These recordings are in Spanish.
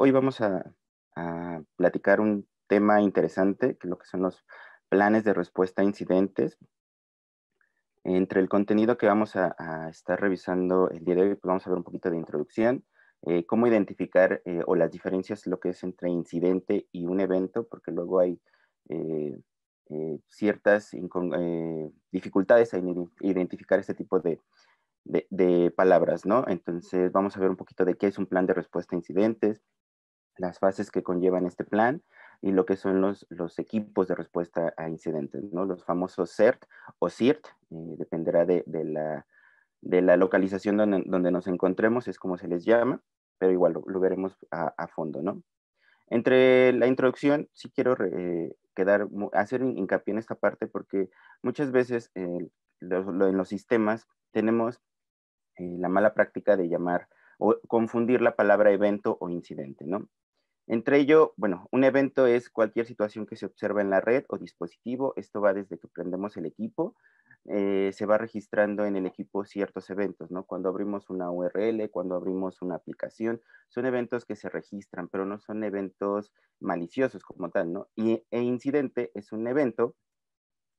hoy vamos a platicar un tema interesante, que es lo que son los planes de respuesta a incidentes. Entre el contenido que vamos a estar revisando el día de hoy, pues vamos a ver un poquito de introducción, cómo identificar o las diferencias, lo que es entre incidente y un evento, porque luego hay eh, ciertas dificultades en identificar este tipo de palabras, ¿no? Entonces vamos a ver un poquito de qué es un plan de respuesta a incidentes, las fases que conllevan este plan y lo que son los equipos de respuesta a incidentes, ¿no? Los famosos CERT o CIRT, dependerá de la localización donde nos encontremos, es como se les llama, pero igual lo veremos a fondo, ¿no? Entre la introducción, sí quiero hacer hincapié en esta parte porque muchas veces en los sistemas tenemos la mala práctica de llamar o confundir la palabra evento o incidente, ¿no? Entre ello, bueno, un evento es cualquier situación que se observa en la red o dispositivo. Esto va desde que prendemos el equipo, se va registrando en el equipo ciertos eventos, ¿no? Cuando abrimos una URL, cuando abrimos una aplicación, son eventos que se registran, pero no son eventos maliciosos como tal, ¿no? E incidente es un evento,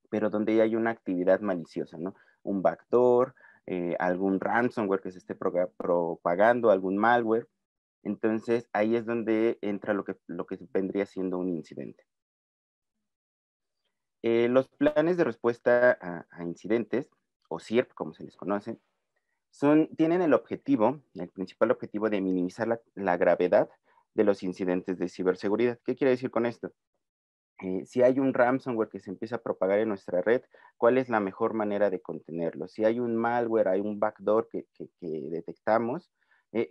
pero donde hay una actividad maliciosa, ¿no? Un backdoor, algún ransomware que se esté propagando, algún malware. Entonces, ahí es donde entra lo que vendría siendo un incidente. Los planes de respuesta a incidentes, o CIRP, como se les conoce, tienen el principal objetivo de minimizar la gravedad de los incidentes de ciberseguridad. ¿Qué quiere decir con esto? Si hay un ransomware que se empieza a propagar en nuestra red, ¿cuál es la mejor manera de contenerlo? Si hay un malware, hay un backdoor que detectamos,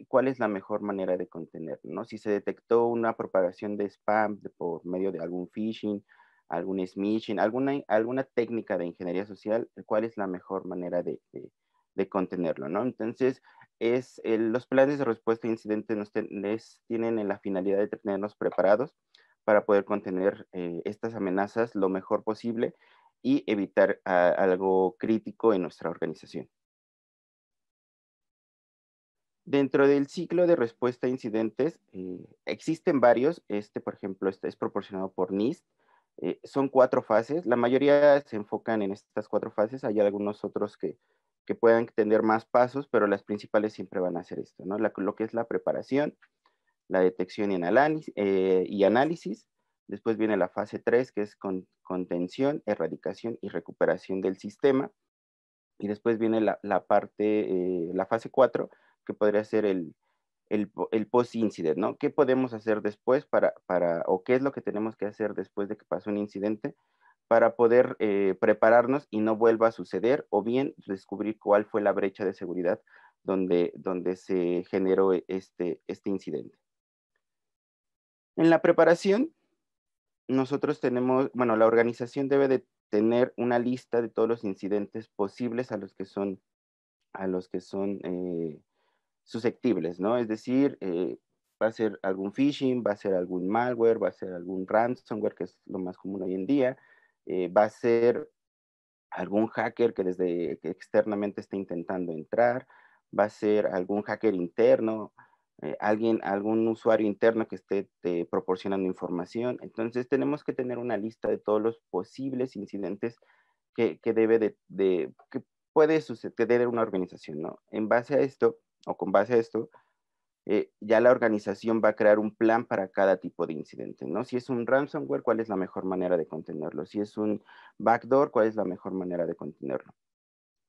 ¿cuál es la mejor manera de contenerlo? ¿No? Si se detectó una propagación de spam por medio de algún phishing, algún smishing, alguna técnica de ingeniería social, ¿cuál es la mejor manera de contenerlo? ¿No? Entonces, los planes de respuesta a incidentes tienen en la finalidad de tenernos preparados para poder contener estas amenazas lo mejor posible y evitar algo crítico en nuestra organización. Dentro del ciclo de respuesta a incidentes, existen varios. Por ejemplo, este es proporcionado por NIST. Son 4 fases. La mayoría se enfocan en estas 4 fases. Hay algunos otros que puedan tener más pasos, pero las principales siempre van a ser esto, ¿no? Lo que es la preparación, la detección y análisis. Después viene la fase 3, que es contención, erradicación y recuperación del sistema. Y después viene la fase 4, que podría ser el post-incident, ¿no? ¿Qué podemos hacer después o qué es lo que tenemos que hacer después de que pasó un incidente para poder prepararnos y no vuelva a suceder, o bien descubrir cuál fue la brecha de seguridad donde se generó este incidente? En la preparación, nosotros bueno, la organización debe de tener una lista de todos los incidentes posibles a los que son susceptibles, ¿no? Es decir, va a ser algún phishing, va a ser algún malware, va a ser algún ransomware, que es lo más común hoy en día, va a ser algún hacker que externamente esté intentando entrar, va a ser algún hacker interno, algún usuario interno que esté proporcionando información. Entonces tenemos que tener una lista de todos los posibles incidentes que debe que puede suceder en una organización, ¿no? En base a esto, o con base a esto, ya la organización va a crear un plan para cada tipo de incidente, ¿no? Si es un ransomware, ¿cuál es la mejor manera de contenerlo? Si es un backdoor, ¿cuál es la mejor manera de contenerlo?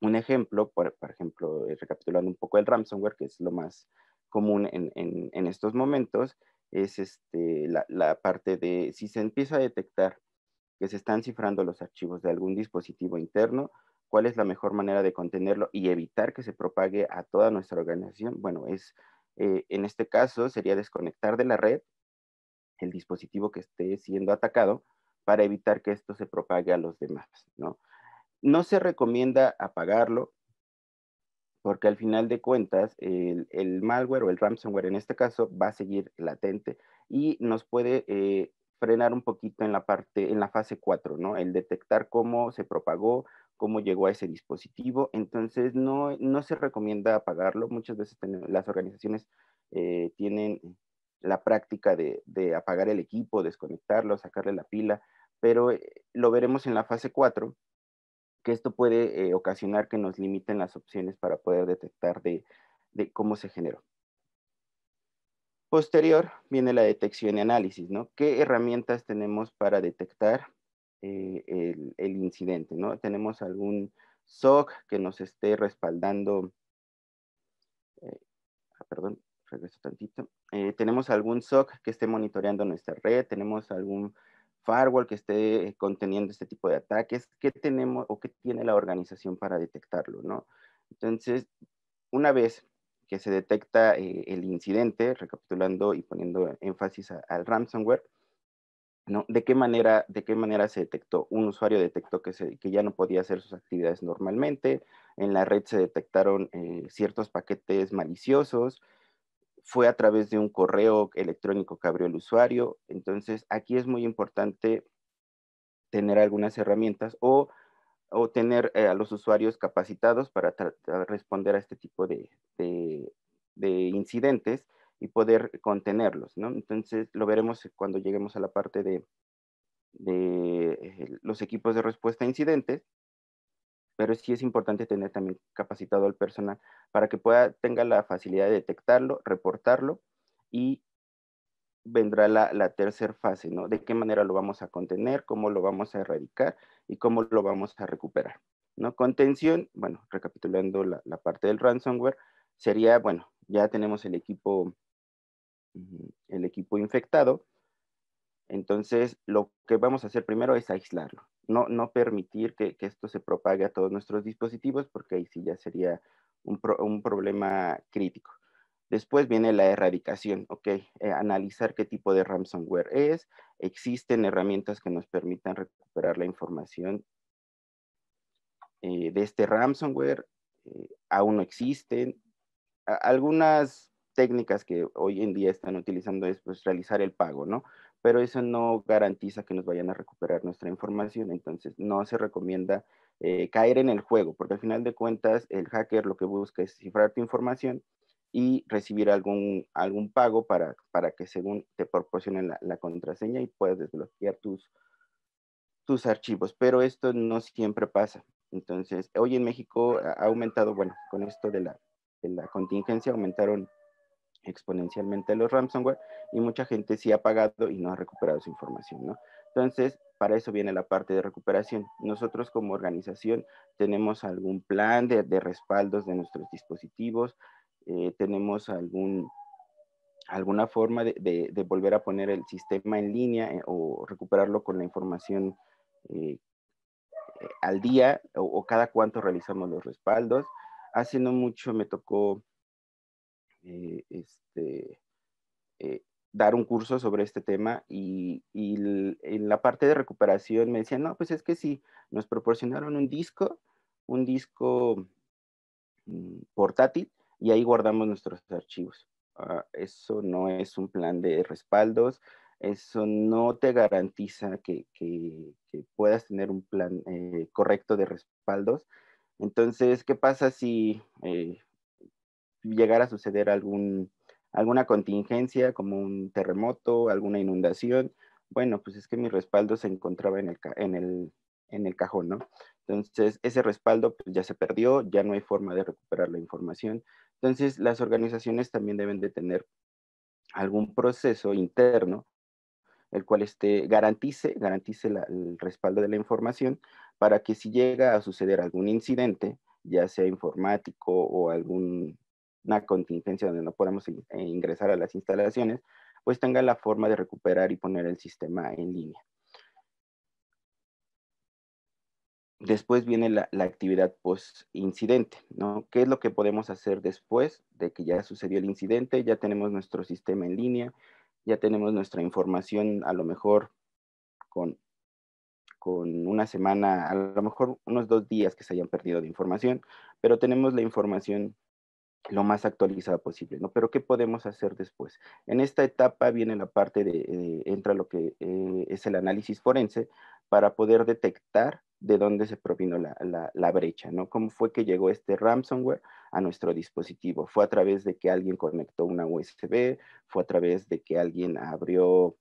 Un ejemplo, por ejemplo, recapitulando un poco el ransomware, que es lo más común en estos momentos, es la parte de si se empieza a detectar que se están cifrando los archivos de algún dispositivo interno, ¿cuál es la mejor manera de contenerlo y evitar que se propague a toda nuestra organización? Bueno, en este caso sería desconectar de la red el dispositivo que esté siendo atacado para evitar que esto se propague a los demás, ¿no? No se recomienda apagarlo porque al final de cuentas el malware o el ransomware en este caso va a seguir latente y nos puede frenar un poquito en la fase 4, ¿no? El detectar cómo se propagó, cómo llegó a ese dispositivo. Entonces no se recomienda apagarlo. Muchas veces las organizaciones tienen la práctica de apagar el equipo, desconectarlo, sacarle la pila, pero lo veremos en la fase 4, que esto puede ocasionar que nos limiten las opciones para poder detectar de cómo se generó. Posterior viene la detección y análisis, ¿no? ¿Qué herramientas tenemos para detectar el incidente, ¿no? ¿Tenemos algún SOC que nos esté respaldando? eh, Perdón, regreso tantito. ¿Tenemos algún SOC que esté monitoreando nuestra red? ¿Tenemos algún firewall que esté conteniendo este tipo de ataques? ¿Qué tenemos o qué tiene la organización para detectarlo, no? Entonces, una vez que se detecta el incidente, recapitulando y poniendo énfasis al ransomware, ¿no? De qué manera se detectó? Un usuario detectó que ya no podía hacer sus actividades normalmente, en la red se detectaron ciertos paquetes maliciosos, fue a través de un correo electrónico que abrió el usuario. Entonces, aquí es muy importante tener algunas herramientas o tener a los usuarios capacitados para responder a este tipo de incidentes y poder contenerlos, ¿no? Entonces, lo veremos cuando lleguemos a la parte de los equipos de respuesta a incidentes, pero sí es importante tener también capacitado al personal para que tenga la facilidad de detectarlo, reportarlo y vendrá la tercera fase, ¿no? De qué manera lo vamos a contener, cómo lo vamos a erradicar y cómo lo vamos a recuperar, ¿no? Contención, bueno, recapitulando la parte del ransomware, sería, bueno, ya tenemos el equipo infectado, entonces lo que vamos a hacer primero es aislarlo, no permitir que esto se propague a todos nuestros dispositivos, porque ahí sí ya sería un problema crítico. Después viene la erradicación, ok, analizar qué tipo de ransomware es, existen herramientas que nos permitan recuperar la información de este ransomware, aún no existen. Algunas técnicas que hoy en día están utilizando es pues, realizar el pago, ¿no? Pero eso no garantiza que nos vayan a recuperar nuestra información, entonces no se recomienda caer en el juego, porque al final de cuentas el hacker lo que busca es cifrar tu información y recibir algún pago para que según te proporcionen la contraseña y puedas desbloquear tus archivos, pero esto no siempre pasa. Entonces, hoy en México ha aumentado, bueno, con esto de la contingencia aumentaron exponencialmente los ransomware y mucha gente sí ha pagado y no ha recuperado su información, ¿no? Entonces, para eso viene la parte de recuperación. Nosotros como organización tenemos algún plan de respaldos de nuestros dispositivos, tenemos alguna forma de volver a poner el sistema en línea o recuperarlo con la información eh, al día o cada cuánto realizamos los respaldos. Hace no mucho me tocó eh, este, eh, dar un curso sobre este tema y en la parte de recuperación me decían, no, pues es que sí, nos proporcionaron un disco portátil y ahí guardamos nuestros archivos. Eso no es un plan de respaldos, eso no te garantiza que puedas tener un plan correcto de respaldos. Entonces, ¿qué pasa si llegara a suceder alguna contingencia como un terremoto, alguna inundación? Bueno, pues es que mi respaldo se encontraba en el cajón, ¿no? Entonces, ese respaldo pues, ya se perdió, ya no hay forma de recuperar la información. Entonces, las organizaciones también deben de tener algún proceso interno el cual garantice el respaldo de la información para que si llega a suceder algún incidente, ya sea informático o alguna contingencia donde no podamos ingresar a las instalaciones, pues tenga la forma de recuperar y poner el sistema en línea. Después viene la actividad post-incidente, ¿no? ¿Qué es lo que podemos hacer después de que ya sucedió el incidente? Ya tenemos nuestro sistema en línea, ya tenemos nuestra información a lo mejor con una semana, a lo mejor unos 2 días que se hayan perdido de información, pero tenemos la información lo más actualizada posible, ¿no? Pero ¿qué podemos hacer después? En esta etapa viene la parte entra lo que es el análisis forense para poder detectar de dónde se provino la brecha, ¿no? ¿Cómo fue que llegó este ransomware a nuestro dispositivo? ¿Fue a través de que alguien conectó una USB? ¿Fue a través de que alguien abrió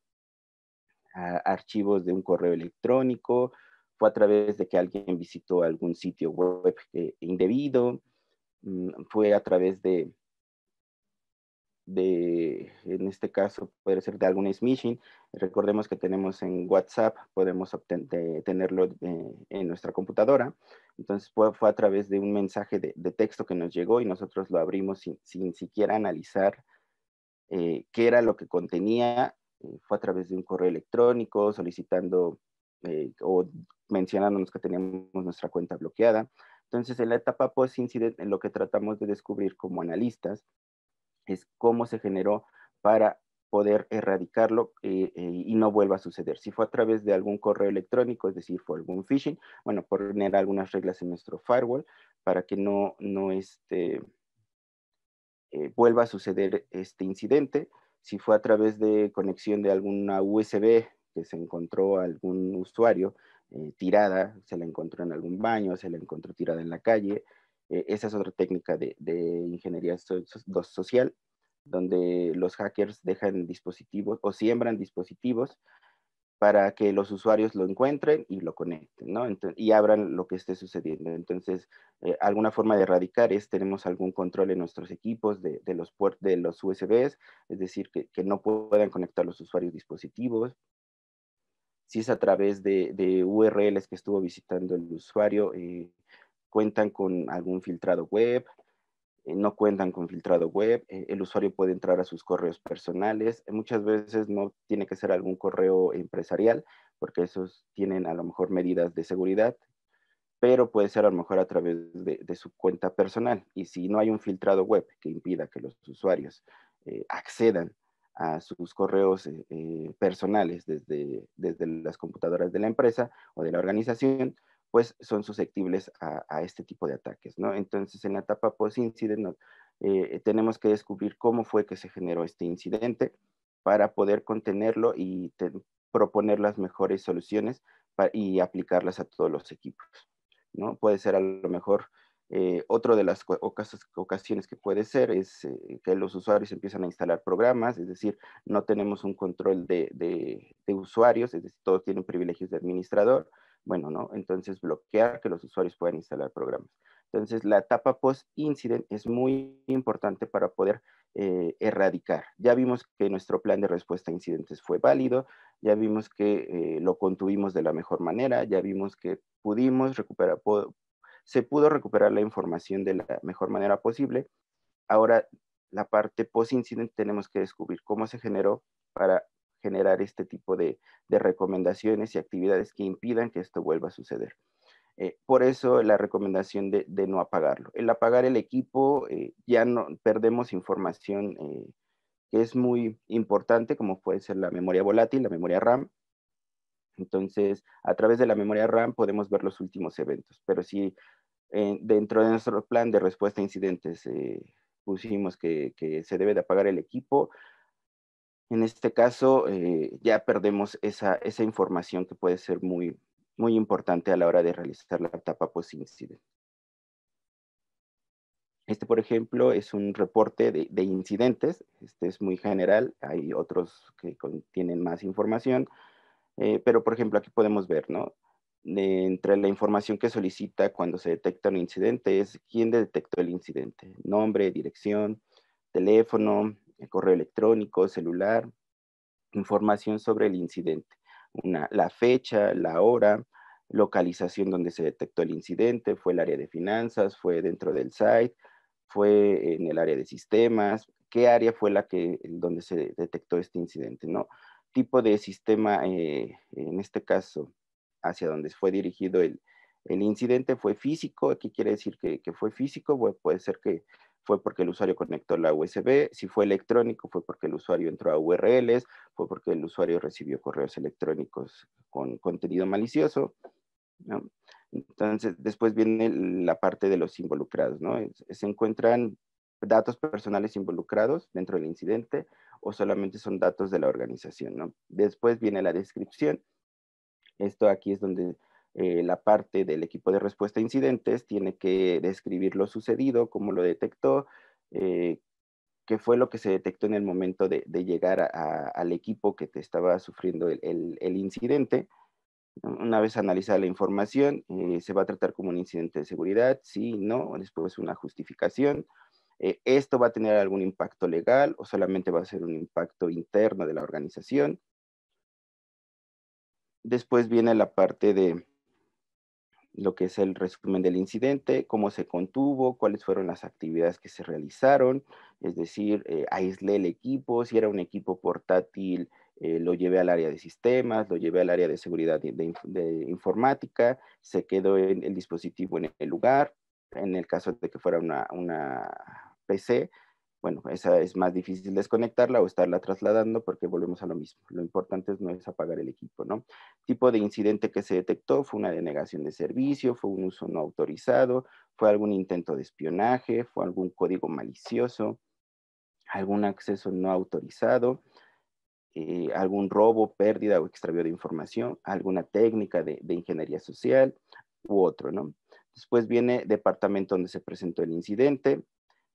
archivos de un correo electrónico? ¿Fue a través de que alguien visitó algún sitio web indebido? ¿Fue a través en este caso, puede ser de algún smishing? Recordemos que tenemos en WhatsApp, podemos tenerlo en nuestra computadora. Entonces fue a través de un mensaje de texto que nos llegó y nosotros lo abrimos sin siquiera analizar qué era lo que contenía. Fue a través de un correo electrónico solicitando o mencionándonos que teníamos nuestra cuenta bloqueada. Entonces, en la etapa post-incident, lo que tratamos de descubrir como analistas es cómo se generó para poder erradicarlo y no vuelva a suceder. Si fue a través de algún correo electrónico, es decir, fue algún phishing, bueno, poner algunas reglas en nuestro firewall para que vuelva a suceder este incidente. Si fue a través de conexión de alguna USB que se encontró algún usuario tirada, se la encontró en algún baño, se la encontró tirada en la calle. Esa es otra técnica de ingeniería social, donde los hackers dejan dispositivos o siembran dispositivos para que los usuarios lo encuentren y lo conecten, ¿no? Y abran lo que esté sucediendo. Entonces, alguna forma de erradicar es, tenemos algún control en nuestros equipos de los USBs, es decir, que no puedan conectar los usuarios dispositivos. Si es a través de URLs que estuvo visitando el usuario, cuentan con algún filtrado web, no cuentan con filtrado web, el usuario puede entrar a sus correos personales, muchas veces no tiene que ser algún correo empresarial, porque esos tienen a lo mejor medidas de seguridad, pero puede ser a lo mejor a través de su cuenta personal. Y si no hay un filtrado web que impida que los usuarios accedan a sus correos personales desde las computadoras de la empresa o de la organización, pues son susceptibles a este tipo de ataques, ¿no? Entonces, en la etapa post-incident, tenemos que descubrir cómo fue que se generó este incidente para poder contenerlo y proponer las mejores soluciones y aplicarlas a todos los equipos, ¿no? Puede ser a lo mejor otro de las ocasiones que puede ser es que los usuarios empiezan a instalar programas, es decir, no tenemos un control de usuarios, es decir, todos tienen privilegios de administrador, bueno, ¿no? Entonces bloquear que los usuarios puedan instalar programas. Entonces la etapa post-incident es muy importante para poder erradicar. Ya vimos que nuestro plan de respuesta a incidentes fue válido, ya vimos que lo contuvimos de la mejor manera, ya vimos que pudimos recuperar, se pudo recuperar la información de la mejor manera posible. Ahora, la parte post-incident tenemos que descubrir cómo se generó para generar este tipo de recomendaciones y actividades que impidan que esto vuelva a suceder. Por eso la recomendación de no apagarlo. El apagar el equipo, ya no perdemos información que es muy importante, como puede ser la memoria volátil, la memoria RAM. Entonces, a través de la memoria RAM podemos ver los últimos eventos, pero si dentro de nuestro plan de respuesta a incidentes pusimos que se debe de apagar el equipo, en este caso ya perdemos esa información que puede ser muy importante a la hora de realizar la etapa post-incident. Este, por ejemplo, es un reporte de incidentes. Este es muy general. Hay otros que contienen más información. Pero, por ejemplo, aquí podemos ver, ¿no? Entre la información que solicita cuando se detecta un incidente es quién detectó el incidente. Nombre, dirección, teléfono, correo electrónico, celular, información sobre el incidente. La fecha, la hora, localización donde se detectó el incidente, fue el área de finanzas, fue dentro del site, fue en el área de sistemas, qué área fue donde se detectó este incidente, ¿no? Tipo de sistema, en este caso, hacia donde fue dirigido el incidente fue físico. ¿Qué quiere decir que fue físico? Bueno, puede ser que fue porque el usuario conectó la USB, si fue electrónico fue porque el usuario entró a URLs, fue porque el usuario recibió correos electrónicos con contenido malicioso, ¿no? Entonces, después viene la parte de los involucrados, ¿no? Se encuentran datos personales involucrados dentro del incidente o solamente son datos de la organización, ¿no? Después viene la descripción. Esto aquí es donde La parte del equipo de respuesta a incidentes tiene que describir lo sucedido, cómo lo detectó, qué fue lo que se detectó en el momento de llegar al equipo que te estaba sufriendo el incidente. Una vez analizada la información, se va a tratar como un incidente de seguridad, sí, no, después una justificación. ¿Esto va a tener algún impacto legal o solamente va a ser un impacto interno de la organización? Después viene la parte de lo que es el resumen del incidente, cómo se contuvo, cuáles fueron las actividades que se realizaron, es decir, aislé el equipo, si era un equipo portátil, lo llevé al área de sistemas, lo llevé al área de seguridad de informática, se quedó en el dispositivo en el lugar, en el caso de que fuera una PC, bueno, esa es más difícil desconectarla o estarla trasladando porque volvemos a lo mismo. Lo importante no es apagar el equipo, ¿no? Tipo de incidente que se detectó fue una denegación de servicio, fue un uso no autorizado, fue algún intento de espionaje, fue algún código malicioso, algún acceso no autorizado, algún robo, pérdida o extravío de información, alguna técnica de ingeniería social u otro, ¿no? Después viene departamento donde se presentó el incidente,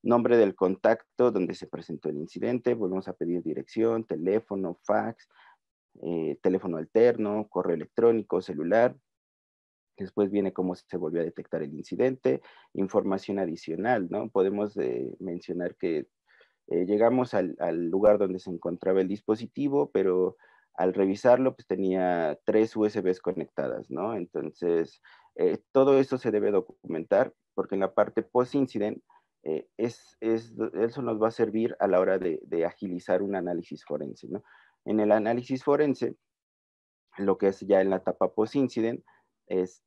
nombre del contacto donde se presentó el incidente, volvemos a pedir dirección, teléfono, fax, teléfono alterno, correo electrónico, celular. Después viene cómo se volvió a detectar el incidente, información adicional, ¿no? Podemos mencionar que llegamos al lugar donde se encontraba el dispositivo, pero al revisarlo, pues tenía 3 USBs conectadas, ¿no? Entonces, todo eso se debe documentar, porque en la parte post-incident, eso nos va a servir a la hora de agilizar un análisis forense, ¿no? En el análisis forense, lo que es ya en la etapa post-incident, es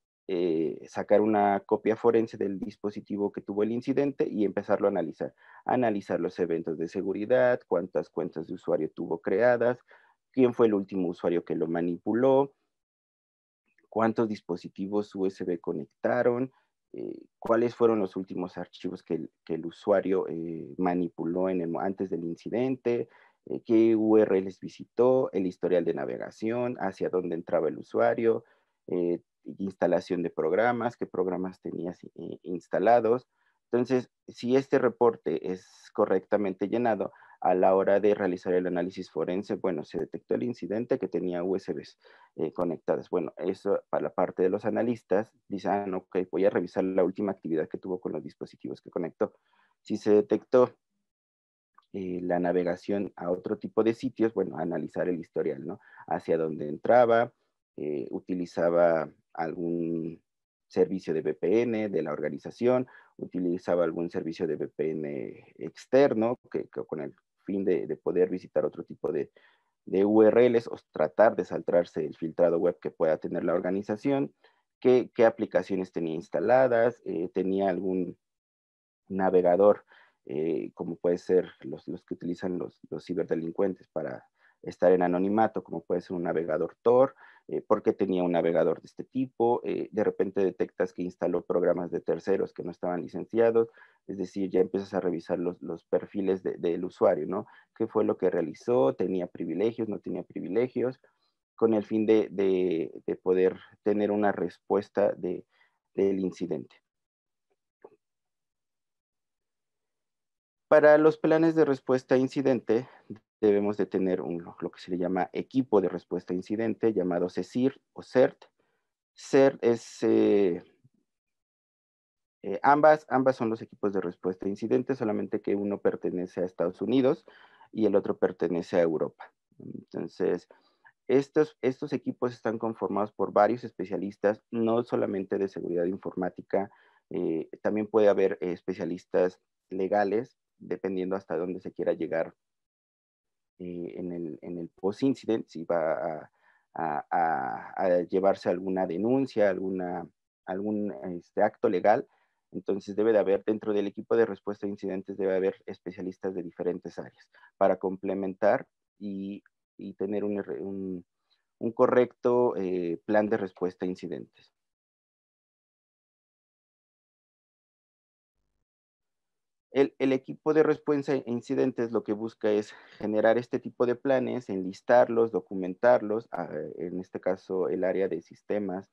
sacar una copia forense del dispositivo que tuvo el incidente y empezarlo a analizar. Analizar los eventos de seguridad, cuántas cuentas de usuario tuvo creadas, quién fue el último usuario que lo manipuló, cuántos dispositivos USB conectaron, cuáles fueron los últimos archivos que el usuario manipuló antes del incidente, qué URLs visitó, el historial de navegación, hacia dónde entraba el usuario, instalación de programas, qué programas tenías instalados. Entonces, si este reporte es correctamente llenado, a la hora de realizar el análisis forense, bueno, se detectó el incidente que tenía USBs conectadas. Bueno, eso para la parte de los analistas, dicen, ok, voy a revisar la última actividad que tuvo con los dispositivos que conectó. Si se detectó la navegación a otro tipo de sitios, bueno, analizar el historial, ¿no? Hacia dónde entraba, utilizaba algún servicio de VPN de la organización, utilizaba algún servicio de VPN externo que con el fin de poder visitar otro tipo de URLs o tratar de saltarse el filtrado web que pueda tener la organización, qué aplicaciones tenía instaladas, tenía algún navegador, como puede ser los que utilizan los ciberdelincuentes para estar en anonimato, como puede ser un navegador Tor, por qué tenía un navegador de este tipo, de repente detectas que instaló programas de terceros que no estaban licenciados, es decir, ya empiezas a revisar los perfiles del usuario, ¿no? ¿Qué fue lo que realizó? ¿Tenía privilegios? ¿No tenía privilegios? Con el fin de poder tener una respuesta del incidente. Para los planes de respuesta a incidente, debemos de tener lo que se le llama equipo de respuesta a incidente, llamado CECIR o CERT. CERT es, ambas son los equipos de respuesta a incidentes, solamente que uno pertenece a Estados Unidos y el otro pertenece a Europa. Entonces, estos equipos están conformados por varios especialistas, no solamente de seguridad informática, también puede haber especialistas legales, dependiendo hasta dónde se quiera llegar en el post-incident, si va a llevarse alguna denuncia, algún acto legal. Entonces debe de haber, dentro del equipo de respuesta a incidentes, debe haber especialistas de diferentes áreas para complementar y tener un correcto plan de respuesta a incidentes. El equipo de respuesta a incidentes lo que busca es generar este tipo de planes, enlistarlos, documentarlos, en este caso el área de sistemas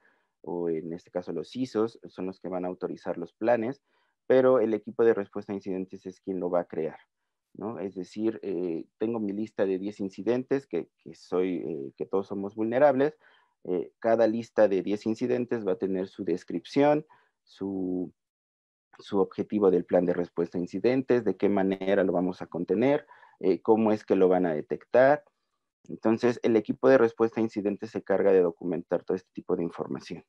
o en este caso los CISOs, son los que van a autorizar los planes, pero el equipo de respuesta a incidentes es quien lo va a crear, ¿no? Es decir, tengo mi lista de 10 incidentes, que todos somos vulnerables. Cada lista de 10 incidentes va a tener su descripción, su, su objetivo del plan de respuesta a incidentes, de qué manera lo vamos a contener, cómo es que lo van a detectar. Entonces, el equipo de respuesta a incidentes se carga de documentar todo este tipo de información.